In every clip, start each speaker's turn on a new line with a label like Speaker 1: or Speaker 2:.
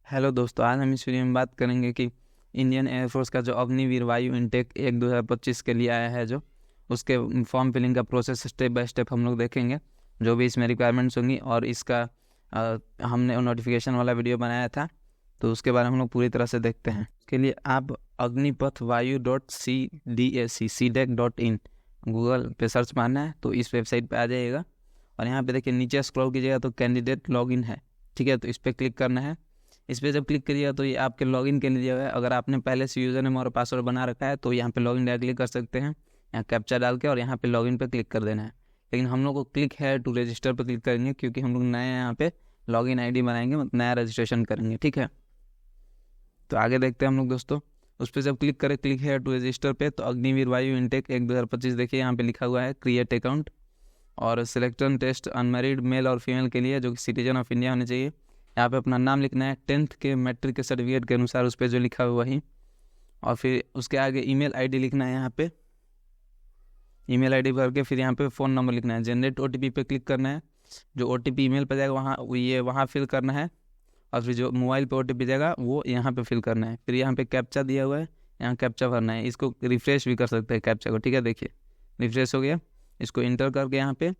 Speaker 1: Hello दोस्तों, आज हम इस वीडियो में बात करेंगे कि इंडियन एयरफोर्स का जो अग्निवीर वायु इनटेक 1/2025 के लिए आया है, जो उसके फॉर्म फिलिंग का प्रोसेस स्टेप बाय स्टेप हम लोग देखेंगे, जो भी इसमें रिक्वायरमेंट्स होंगी। और इसका हमने नोटिफिकेशन वाला वीडियो बनाया था, तो उसके बारे में हम लोग पूरी तरह से देखते हैं। उसके लिए आप अग्निपथ वायु.cdac गूगल पे सर्च मारना है, तो इस वेबसाइट पे आ जाइएगा। और यहाँ पे देखिए नीचे स्क्रॉल कीजिएगा तो कैंडिडेट लॉगिन है, ठीक है। तो इस पर क्लिक करना है। इस पर जब क्लिक करिएगा तो ये आपके लॉगिन के लिए है। अगर आपने पहले से यूज़र नेम और पासवर्ड बना रखा है तो यहाँ पे लॉगिन डायरेक्टली कर सकते हैं, यहाँ कैप्चा डाल के, और यहाँ पे लॉगिन पे क्लिक कर देना है। लेकिन हम लोग को क्लिक है टू रजिस्टर पर क्लिक करेंगे, क्योंकि हम लोग नया यहाँ पे लॉगिन आईडी बनाएंगे, मतलब नया रजिस्ट्रेशन करेंगे, ठीक है। तो आगे देखते हैं हम लोग दोस्तों। उस पर जब क्लिक करें, क्लिक है टू रजिस्टर पे, तो अग्निवीर वायु इनटेक 1/2025 देखिए यहाँ पे लिखा हुआ है क्रिएट अकाउंट। और सिलेक्शन टेस्ट अनमेरिड मेल और फीमेल के लिए, जो कि सिटीजन ऑफ इंडिया होने चाहिए। यहाँ पे अपना नाम लिखना है 10th के मैट्रिक के सर्टिफिकेट के अनुसार, उस पर जो लिखा हुआ वही। और फिर उसके आगे ईमेल आईडी लिखना है, यहाँ पे ईमेल आईडी भर के फिर यहाँ पे फ़ोन नंबर लिखना है। जनरेट ओटीपी पे क्लिक करना है। जो ओटीपी ईमेल पर जाएगा वहाँ फिल करना है। और फिर जो मोबाइल पे ओटीपी जाएगा वो यहाँ पे फिल करना है। फिर यहाँ पे कैप्चा दिया हुआ है, यहाँ कैप्चा भरना है। इसको रिफ्रेश भी कर सकते हैं कैप्चा को, ठीक है। देखिए रिफ्रेश हो गया। इसको इंटर करके यहाँ पे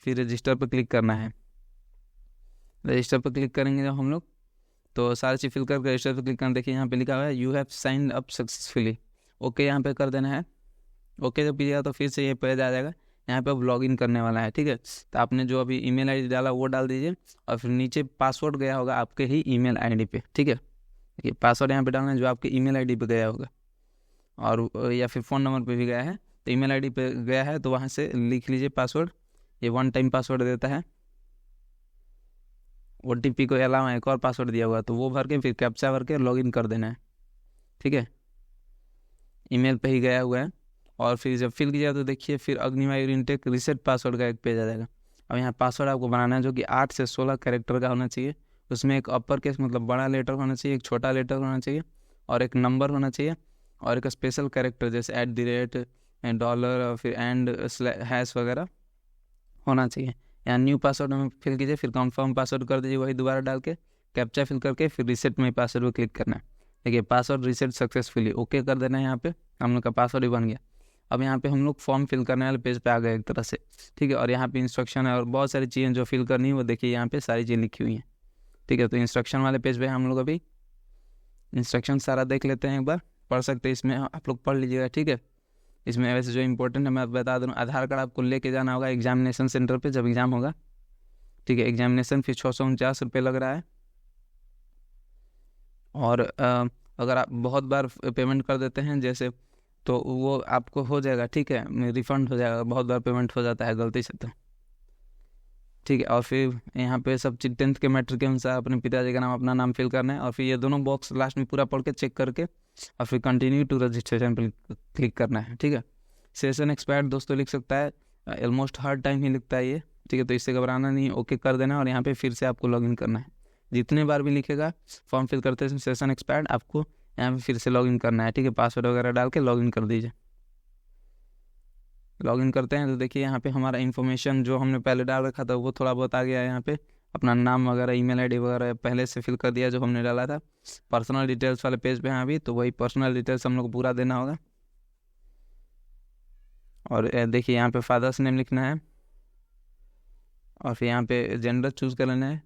Speaker 1: फिर रजिस्टर पर क्लिक करना है। रजिस्टर पर क्लिक करेंगे जब हम लोग, तो सारी चीज़ फिल करके रजिस्टर पर क्लिक करना। देखिए यहाँ पे लिखा हुआ है you have signed up successfully, okay यहाँ पे कर देना है। ओके जब कीजिएगा तो फिर से ये पेज आ जाएगा। यहाँ पे अब लॉगिन करने वाला है, ठीक है। तो आपने जो अभी ईमेल आईडी डाला वो डाल दीजिए, और फिर नीचे पासवर्ड गया होगा आपके ही ईमेल आईडी पे, ठीक है। देखिए पासवर्ड यहाँ पे डालना है जो आपके ईमेल आईडी पे गया होगा, और या फिर फ़ोन नंबर पे भी गया है। तो ईमेल आईडी पे गया है तो वहाँ से लिख लीजिए पासवर्ड। ये 1 टाइम पासवर्ड देता है। ओटीपी को अलावा एक और पासवर्ड दिया हुआ, तो वो भर के फिर कैप्चा भर के लॉगिन कर देना है, ठीक है। ईमेल पे ही गया हुआ है। और फिर जब फिल किया तो देखिए फिर अग्निवायु इनटेक रीसेट पासवर्ड का एक पेज आ जाएगा। अब यहाँ पासवर्ड आपको बनाना है जो कि 8 से 16 कैरेक्टर का होना चाहिए। उसमें एक अपर केस मतलब बड़ा लेटर होना चाहिए, एक छोटा लेटर होना चाहिए, और एक नंबर होना चाहिए, और एक स्पेशल कैरेक्टर जैसे @ डॉलर और फिर एंड हैश वगैरह होना चाहिए। यहाँ न्यू पासवर्ड में फिल कीजिए, फिर कंफर्म पासवर्ड कर दीजिए वही दोबारा डाल के, कैप्चा फिल करके फिर रीसेट में पासवर्ड पर क्लिक करना है। देखिए पासवर्ड रीसेट सक्सेसफुली, ओके कर देना है। यहाँ पे हम लोग का पासवर्ड भी बन गया। अब यहाँ पे हम लोग फॉर्म फिल करने वाले पेज पे आ गए एक तरह से, ठीक है। और यहाँ पे इंस्ट्रक्शन है और बहुत सारी चीज़ें जो फिल करनी है वो देखिए यहाँ पे सारी चीज़ें लिखी हुई हैं, ठीक है। तो इंस्ट्रक्शन वाले पेज पे हम लोग अभी इंस्ट्रक्शन सारा देख लेते हैं, एक बार पढ़ सकते हैं, इसमें आप लोग पढ़ लीजिएगा, ठीक है। इसमें वैसे जो इंपॉर्टेंट है मैं बता दूँ, आधार कार्ड आपको लेके जाना होगा एग्जामिनेशन सेंटर पर जब एग्ज़ाम होगा, ठीक है। एग्जामिनेशन फीस 649 रुपये लग रहा है। और अगर आप बहुत बार पेमेंट कर देते हैं जैसे, तो वो आपको हो जाएगा, ठीक है, रिफ़ंड हो जाएगा। बहुत बार पेमेंट हो जाता है गलती से, तो ठीक है। और फिर यहाँ पे सब चीज़ 10th के मैट्रिक के अनुसार अपने पिताजी का नाम, अपना नाम फिल करना है। और फिर ये दोनों बॉक्स लास्ट में पूरा पढ़ के चेक करके, और फिर कंटिन्यू टू रजिस्ट्रेशन पर क्लिक करना है, ठीक है। सेशन एक्सपायर्ड दोस्तों लिख सकता है, ऑलमोस्ट हर टाइम ही लिखता है ये, ठीक है। तो इससे घबराना नहीं, ओके कर देना। और यहाँ पे फिर से आपको लॉगिन करना है। जितने बार भी लिखेगा फॉर्म फिल करते हैं सेशन एक्सपायर्ड, आपको यहाँ पे फिर से लॉगिन करना है, ठीक है। पासवर्ड वगैरह डाल के लॉगिन कर दीजिए। लॉगिन करते हैं तो देखिए यहाँ पे हमारा इन्फॉर्मेशन जो हमने पहले डाल रखा था वो थोड़ा बहुत आ गया है। यहाँ पे अपना नाम वगैरह, ईमेल आईडी वगैरह पहले से फिल कर दिया जो हमने डाला था। पर्सनल डिटेल्स वाले पेज पे हैं अभी, तो वही पर्सनल डिटेल्स हम लोग को पूरा देना होगा। और देखिए यहाँ पे फादर्स नेम लिखना है, और फिर यहाँ पे जेंडर चूज़ कर लेना है।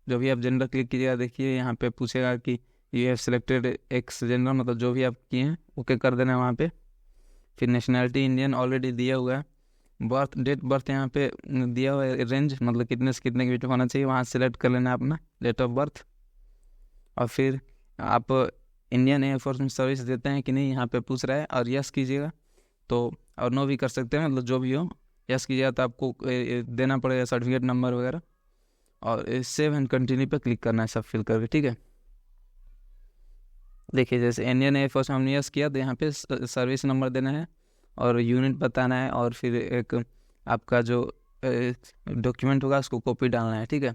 Speaker 1: जो भी आप जेंडर क्लिक कीजिएगा देखिए यहाँ पे पूछेगा कि you have selected x gender, मतलब जो भी आप किए हैं ओके कर देना है वहाँ पे। फिर नेशनैलिटी इंडियन ऑलरेडी दिया हुआ है। बर्थ डेट बर्थ यहाँ पे दिया हुआ है, रेंज मतलब कितने से कितने के बीच में होना चाहिए, वहाँ सेलेक्ट कर लेना है अपना डेट ऑफ बर्थ। और फिर आप इंडियन एयरफोर्स में सर्विस देते हैं कि नहीं यहाँ पे पूछ रहा है, और यस कीजिएगा तो, और नो भी कर सकते हैं, मतलब जो भी हो। यस कीजिएगा तो आपको देना पड़ेगा सर्टिफिकेट नंबर वगैरह। और सेव एंड कंटिन्यू पे क्लिक करना है सब फिल करके, ठीक है। देखिए जैसे इंडियन एयरफोर्स में हमने यस किया तो यहाँ पे सर्विस नंबर देना है, और यूनिट बताना है, और फिर एक आपका जो डॉक्यूमेंट होगा उसको कॉपी डालना है, ठीक है।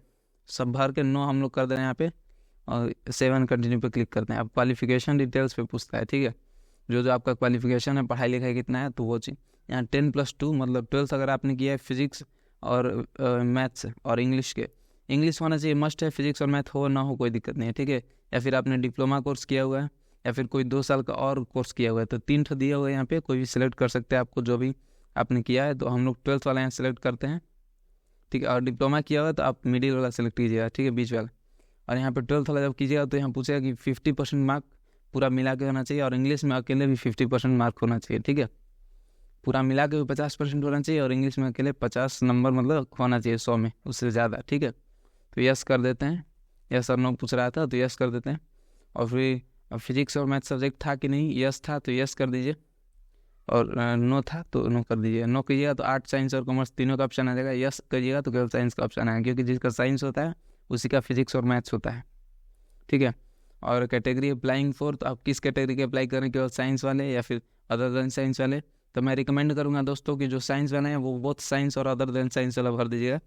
Speaker 1: सब भर के नो हम लोग कर देना है यहाँ पे, और सेव एंड कंटिन्यू पे क्लिक करते हैं। अब क्वालिफिकेशन डिटेल्स पे पूछता है, ठीक है। जो आपका क्वालिफिकेशन है, पढ़ाई लिखाई कितना है, तो वो चीज़ यहाँ 10+2 मतलब 12th अगर आपने किया है फिजिक्स और मैथ्स और इंग्लिश के, इंग्लिश होना चाहिए, मस्ट है। फिजिक्स और मैथ हो ना हो कोई दिक्कत नहीं है, ठीक है। या फिर आपने डिप्लोमा कोर्स किया हुआ है या फिर कोई 2 साल का और कोर्स किया हुआ है, तो 3 दिया हुआ है यहाँ पे, कोई भी सिलेक्ट कर सकते हैं आपको जो भी आपने किया है। तो हम लोग 12th वाला यहाँ सेलेक्ट करते हैं, ठीक है। और डिप्लोमा किया हुआ है तो आप मिडिल वाला सेलेक्ट कीजिएगा, ठीक है, बीच वाला। और यहाँ पे 12th वाला जब कीजिएगा तो यहाँ पूछेगा कि 50% मार्क पूरा मिला के होना चाहिए, और इंग्लिश में अकेले भी 50% मार्क होना चाहिए, ठीक है। पूरा मिला के भी 50% होना चाहिए और इंग्लिश में अकेले 50 नंबर मतलब होना चाहिए 100 में, उससे ज़्यादा, ठीक है। तो यस कर देते हैं, यस और नो पूछ रहा था तो यस कर देते हैं। और फिर फिजिक्स और मैथ सब्जेक्ट था कि नहीं, यस था तो यस कर दीजिए, और नो था तो नो कर दीजिए। नो कीजिएगा तो आर्ट, साइंस और कॉमर्स तीनों का ऑप्शन आ जाएगा। यस करिएगा तो केवल साइंस का ऑप्शन आएगा, क्योंकि जिसका साइंस होता है उसी का फिजिक्स और मैथ्स होता है, ठीक है। और कैटेगरी अप्लाइंग फॉर, तो आप किस कैटेगरी के अप्लाई करें, केवल साइंस वाले या फिर अदर देन साइंस वाले। तो मैं रिकमेंड करूँगा दोस्तों कि जो साइंस वाले हैं वो बोथ साइंस और अदर देन साइंस वाला भर दीजिएगा,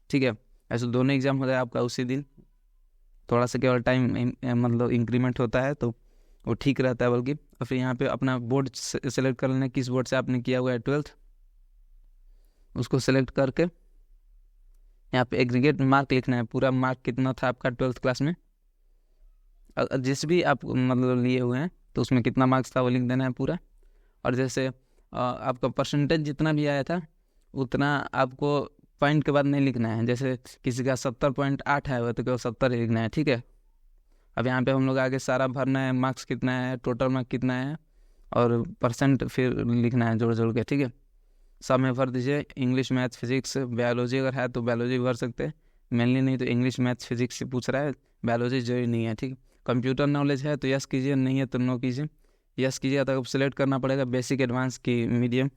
Speaker 1: ठीक है। ऐसे दोनों एग्जाम हो जाए आपका उसी दिन, थोड़ा सा केवल टाइम मतलब इंक्रीमेंट होता है तो वो ठीक रहता है बल्कि। और फिर यहाँ पे अपना बोर्ड सेलेक्ट कर लेना, किस बोर्ड से आपने किया हुआ है 12th, उसको सेलेक्ट करके यहाँ पे एग्रीगेट मार्क लिखना है, पूरा मार्क कितना था आपका 12th क्लास में, जिस भी आप मतलब लिए हुए हैं तो उसमें कितना मार्क्स था वो लिख देना है पूरा। और जैसे आपका परसेंटेज जितना भी आया था उतना आपको पॉइंट के बाद नहीं लिखना है। जैसे किसी का 70.8 आया हुआ तो केवल 70 ही लिखना है, ठीक है। अब यहाँ पे हम लोग आगे सारा भरना है, मार्क्स कितना है, टोटल मार्क कितना है और परसेंट फिर लिखना है जोड़ जोड़ के, ठीक है। सब में भर दीजिए, इंग्लिश, मैथ, फिजिक्स, बायोलॉजी अगर है तो बायोलॉजी भर सकते हैं, मेनली नहीं तो इंग्लिश, मैथ, फिजिक्स से पूछ रहा है, बायोलॉजी जरूरी नहीं है, ठीक है। कंप्यूटर नॉलेज है तो यस कीजिए, नहीं है तो नो कीजिए। यस कीजिए तो आपको सेलेक्ट करना पड़ेगा बेसिक, एडवांस की मीडियम।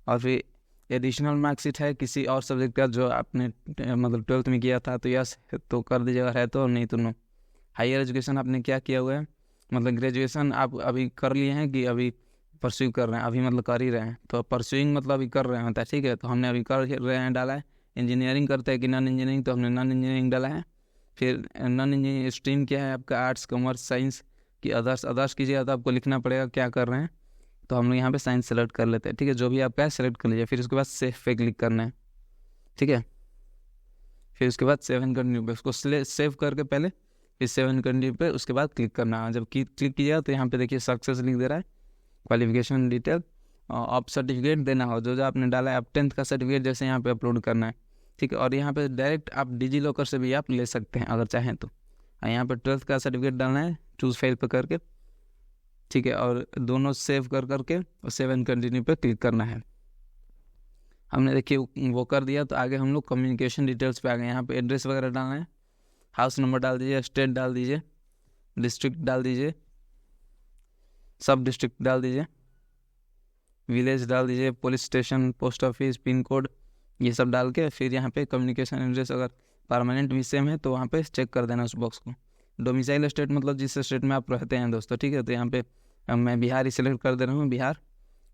Speaker 1: और फिर एडिशनल मार्कशीट है किसी और सब्जेक्ट का जो आपने मतलब 12th में किया था तो यस तो कर दीजिएगा, है तो, नहीं तो नो। हायर एजुकेशन आपने क्या किया हुआ है, मतलब ग्रेजुएशन आप अभी कर लिए हैं कि अभी परस्यू कर रहे हैं, अभी मतलब कर ही रहे हैं, तो परस्यूइंग मतलब अभी कर रहे हैं होता है, ठीक है। तो हमने अभी कर रहे हैं डाला है। इंजीनियरिंग करते हैं कि नॉन इंजीनियरिंग, तो हमने नॉन इंजीनियरिंग डाला है। फिर नॉन इंजीनियरिंग स्ट्रीम क्या है आपका, आर्ट्स, कॉमर्स, साइंस की अदर्स कीजिएगा तो आपको लिखना पड़ेगा क्या कर रहे हैं। तो हम लोग यहाँ पे साइंस सेलेक्ट कर लेते हैं, ठीक है। जो भी आपका है सेलेक्ट कर लीजिए, फिर उसके बाद सेव पे क्लिक करना है, ठीक है। फिर उसके बाद 7 कंटिन्यू पे उसको सेव करके पहले फिर 7 कंटिन्यू पे उसके बाद क्लिक करना है। जब क्लिक कीजिएगा तो यहाँ पे देखिए सक्सेस लिख दे रहा है, क्वालिफिकेशन डिटेल, आप सर्टिफिकेट देना हो जो आपने डाला है, आप 10th का सर्टिफिकेट जैसे यहाँ पे अपलोड करना है, ठीक है। और यहाँ पे डायरेक्ट आप डिजी लॉकर से भी आप ले सकते हैं अगर चाहें तो। यहाँ पे 12th का सर्टिफिकेट डालना है, चूज़ फाइल पर करके, ठीक है। और दोनों सेव कर करके और 7 कंटिन्यू पे क्लिक करना है। हमने देखिए वो कर दिया, तो आगे हम लोग कम्युनिकेशन डिटेल्स पे आ गए। यहाँ पे एड्रेस वगैरह डालना है, हाउस नंबर डाल दीजिए, स्टेट डाल दीजिए, डिस्ट्रिक्ट डाल दीजिए, सब डिस्ट्रिक्ट डाल दीजिए, विलेज डाल दीजिए, police station, post office, pin code, ये सब डाल के फिर यहाँ पे कम्युनिकेशन एड्रेस अगर परमानेंट भी सेम है तो वहाँ पे चेक कर देना उस बॉक्स को। डोमिसाइल स्टेट मतलब जिस स्टेट में आप रहते हैं दोस्तों, ठीक है। तो यहाँ पे मैं बिहार ही सिलेक्ट कर दे रहा हूँ, बिहार।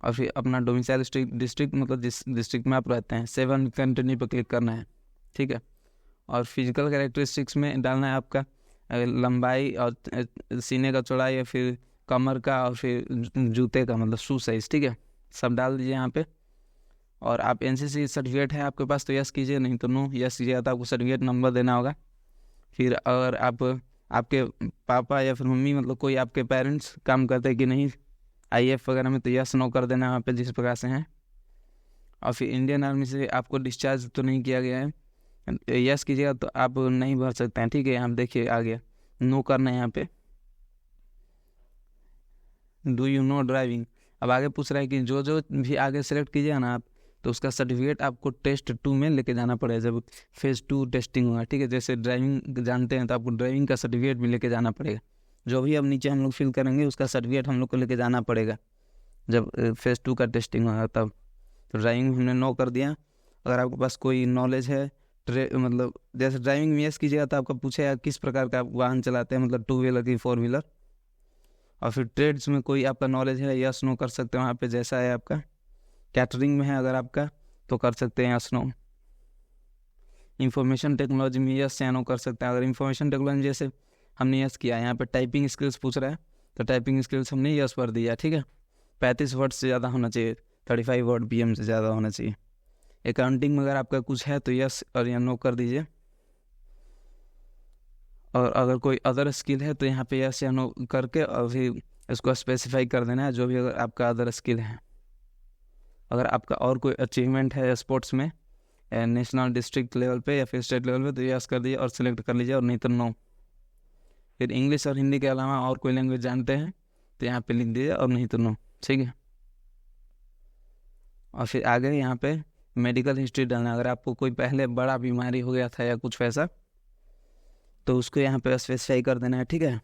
Speaker 1: और फिर अपना डोमिसाइल डिस्ट्रिक्ट मतलब जिस डिस्ट्रिक्ट में आप रहते हैं 7 कंटिन्यू पर क्लिक करना है, ठीक है। और फिजिकल कैरेक्टरिस्टिक्स में डालना है आपका लंबाई और सीने का चौड़ाई या फिर कमर का और फिर जूते का मतलब शू साइज, ठीक है। सब डाल दीजिए यहाँ पे। और आप एनसीसी सर्टिफिकेट है आपके पास तो यस कीजिए, नहीं तो नो। यस कीजिएगा तो आपको सर्टिफिकेट नंबर देना होगा। फिर अगर आपके पापा या फिर मम्मी मतलब कोई आपके पेरेंट्स काम करते हैं कि नहीं आईएएफ वगैरह में, तो यस नो कर देना वहाँ पे जिस प्रकार से हैं। और फिर इंडियन आर्मी से आपको डिस्चार्ज तो नहीं किया गया है, यस कीजिएगा तो आप नहीं भर सकते हैं, ठीक है। यहाँ देखिए आ गया, नो करना है यहाँ पे। डू यू नो ड्राइविंग, अब आगे पूछ रहा है कि जो भी आगे सेलेक्ट कीजिएगा ना आप, तो उसका सर्टिफिकेट आपको टेस्ट 2 में लेके जाना पड़ेगा जब फेज़ 2 टेस्टिंग होगा, ठीक है। जैसे ड्राइविंग जानते हैं तो आपको ड्राइविंग का सर्टिफिकेट भी लेके जाना पड़ेगा। जो भी अब नीचे हम लोग फिल करेंगे उसका सर्टिफिकेट हम लोग को लेके जाना पड़ेगा जब फेज़ 2 का टेस्टिंग होगा तब। तो ड्राइविंग हमने नो कर दिया। अगर आपके पास कोई नॉलेज है मतलब जैसे ड्राइविंग में यस कीजिएगा तो आपका पूछेगा किस प्रकार का वाहन चलाते हैं, मतलब 2 व्हीलर की 4 व्हीलर। और फिर ट्रेड्स में कोई आपका नॉलेज है यस नो कर सकते हैं वहाँ पे जैसा है आपका। कैटरिंग में है अगर आपका तो कर सकते हैं यस नो। इंफॉर्मेशन टेक्नोलॉजी में यस या नो कर सकते हैं। अगर इंफॉर्मेशन टेक्नोलॉजी जैसे हमने यस किया, यहाँ पे टाइपिंग स्किल्स पूछ रहा है तो टाइपिंग स्किल्स हमने यस पर दिया, ठीक है। 35 वर्ड से ज़्यादा होना चाहिए, 35 वर्ड PM से ज़्यादा होना चाहिए। अकाउंटिंग में अगर आपका कुछ है तो यस और या नो कर दीजिए, और अगर कोई अदर स्किल है तो यहाँ पे यस या नो करके और फिर इसको स्पेसिफाई कर देना है जो भी अगर आपका अदर स्किल है। अगर आपका और कोई अचीवमेंट है स्पोर्ट्स में नेशनल डिस्ट्रिक्ट लेवल पे या फिर स्टेट लेवल पे तो यस कर दीजिए और सिलेक्ट कर लीजिए, और नहीं तो नो। फिर इंग्लिश और हिंदी के अलावा और कोई लैंग्वेज जानते हैं तो यहाँ पे लिख दीजिए, और नहीं तो नो, ठीक है। और फिर आगे यहाँ पे मेडिकल हिस्ट्री डालना, अगर आपको कोई पहले बड़ा बीमारी हो गया था या कुछ वैसा तो उसको यहाँ पे स्पेसिफाई कर देना है, ठीक है।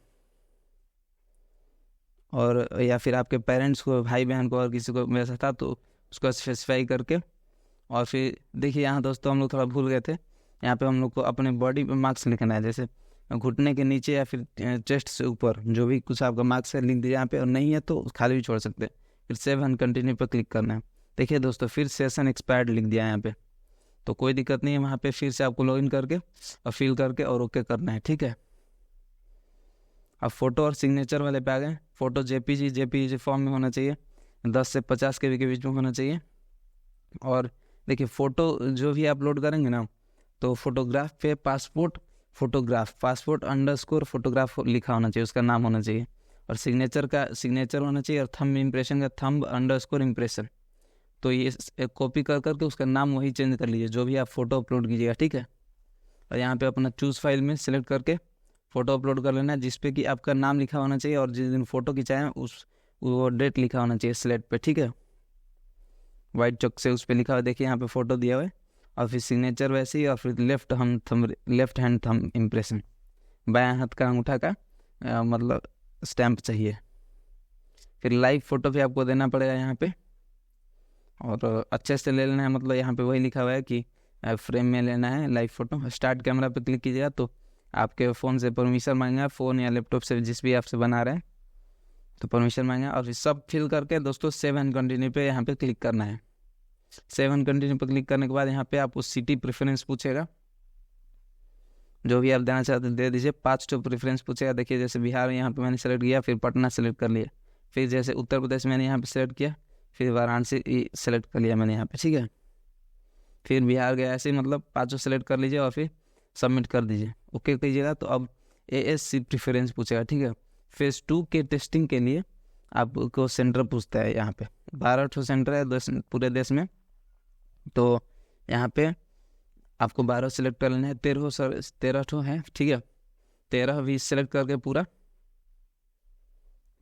Speaker 1: और या फिर आपके पेरेंट्स को, भाई बहन को और किसी को वैसा था तो उसको स्पेसिफाई करके। और फिर देखिए यहाँ दोस्तों हम लोग थोड़ा भूल गए थे, यहाँ पे हम लोग को अपने बॉडी पे मार्क्स लिखना है, जैसे घुटने के नीचे या फिर चेस्ट से ऊपर जो भी कुछ आपका मार्क्स है लिख दीजिए यहाँ पे, और नहीं है तो खाली भी छोड़ सकते हैं। फिर सेव एंड कंटिन्यू पर क्लिक करना है। देखिए दोस्तों फिर सेशन एक्सपायर्ड लिख दिया यहाँ पे, तो कोई दिक्कत नहीं है, वहाँ पे फिर से आपको लॉगिन करके और फिल करके और ओके करना है, ठीक है। अब फोटो और सिग्नेचर वाले पे आ गए। फोटो जेपीजी फॉर्म में होना चाहिए, 10 से 50 KB के बीच में होना चाहिए। और देखिए फ़ोटो जो भी अपलोड करेंगे ना तो फोटोग्राफ पे पासपोर्ट अंडरस्कोर फोटोग्राफ लिखा होना चाहिए, उसका नाम होना चाहिए। और सिग्नेचर होना चाहिए, और थंब इम्प्रेशन का थंब अंडरस्कोर इम्प्रेशन। तो ये कॉपी कर करके उसका नाम वही चेंज कर लीजिए जो भी आप फोटो अपलोड कीजिएगा, ठीक है। और यहाँ पे अपना चूज़ फाइल में सिलेक्ट करके फ़ोटो अपलोड कर लेना है, जिसपे कि आपका नाम लिखा होना चाहिए, और जिस दिन फ़ोटो खिंचाएं वो डेट लिखा होना चाहिए स्लेट पे, ठीक है। वाइट चॉक से उस पर लिखा हुआ देखिए यहाँ पे फ़ोटो दिया हुआ है, और फिर सिग्नेचर वैसे ही, और फिर लेफ्ट हैंड थंब इम्प्रेशन, बाएं हाथ का अंगूठा का मतलब स्टैम्प चाहिए। फिर लाइव फ़ोटो भी आपको देना पड़ेगा यहाँ पे, और अच्छे से ले लेना है, मतलब यहाँ पे वही लिखा हुआ है कि फ्रेम में लेना है लाइव फ़ोटो। स्टार्ट कैमरा पे क्लिक कीजिएगा तो आपके फ़ोन से परमिशन मांगेगा, फ़ोन या लैपटॉप से जिस भी आपसे बना रहे हैं तो परमिशन मांगेगा। और फिर सब फिल करके दोस्तों सेव एंड कंटिन्यू पे यहाँ पे क्लिक करना है। सेव एंड कंटिन्यू पे क्लिक करने के बाद यहाँ पे आपको सिटी प्रेफरेंस पूछेगा, जो भी आप देना चाहते हैं दे दीजिए। 5 तो प्रेफरेंस पूछेगा, देखिए जैसे बिहार यहाँ पे मैंने सेलेक्ट किया, फिर पटना सेलेक्ट कर लिया, फिर जैसे उत्तर प्रदेश मैंने यहाँ पे सेलेक्ट किया, फिर वाराणसी सेलेक्ट कर लिया मैंने यहाँ पे, ठीक है। फिर बिहार गया, ऐसे ही मतलब 5 सेलेक्ट कर लीजिए और फिर सबमिट कर दीजिए, ओके कीजिएगा। तो अब ASC प्रेफरेंस पूछेगा, ठीक है। फेज़ 2 के टेस्टिंग के लिए आपको सेंटर पूछता है, यहाँ पे 12 सेंटर है पूरे देश में, तो यहाँ पे आपको 12 सेलेक्ट कर लेना है। 13 है, ठीक है। 13 भी सेलेक्ट करके पूरा,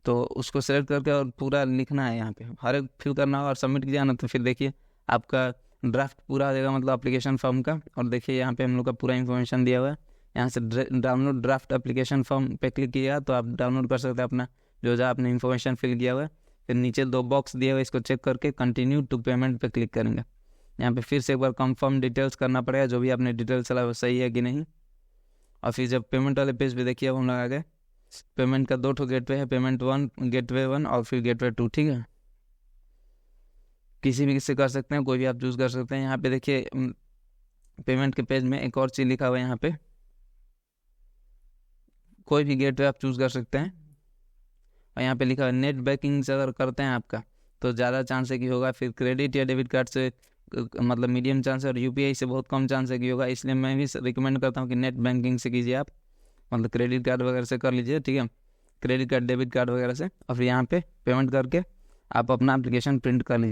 Speaker 1: तो उसको सेलेक्ट करके और पूरा लिखना है यहाँ पे, हर एक फिल करना होगा और सबमिट किया ना, तो फिर देखिए आपका ड्राफ्ट पूरा आ जाएगा, मतलब एप्लीकेशन फॉर्म का। और देखिए यहाँ पे हम लोग का पूरा इन्फॉर्मेशन दिया हुआ है, यहाँ से डाउनलोड ड्राफ्ट एप्लीकेशन फॉर्म पे क्लिक कीजिएगा तो आप डाउनलोड कर सकते हैं अपना जो आपने इन्फॉर्मेशन फिल किया हुआ है। फिर नीचे 2 बॉक्स दिए हुए, इसको चेक करके कंटिन्यू टू पेमेंट पे क्लिक करेंगे। यहाँ पे फिर से एक बार कंफर्म डिटेल्स करना पड़ेगा, जो भी आपने डिटेल्स चला वो सही है कि नहीं। और फिर जब पेमेंट वाले पेज पे देखिए अब हम लोग आ गए, पेमेंट का 2 गेटवे है, गेटवे 1 और फिर गेटवे 2, ठीक है। किसी भी से कर सकते हैं, कोई भी आप चूज़ कर सकते हैं। यहाँ पे देखिए पेमेंट के पेज में एक और चीज़ लिखा हुआ है, यहाँ पे कोई भी गेटवे आप चूज़ कर सकते हैं। और यहाँ पे लिखा हुआ है नेट बैंकिंग से अगर करते हैं आपका तो ज़्यादा चांस है कि होगा, फिर क्रेडिट या डेबिट कार्ड से मतलब मीडियम चांस है, और UPI से बहुत कम चांस है कि होगा। इसलिए मैं भी रिकमेंड करता हूँ कि नेट बैंकिंग से कीजिए आप, मतलब क्रेडिट कार्ड वगैरह से कर लीजिए, ठीक है, क्रेडिट कार्ड डेबिट कार्ड वगैरह से। और फिर यहाँ पे पेमेंट करके आप अपना एप्लीकेशन प्रिंट कर लीजिए।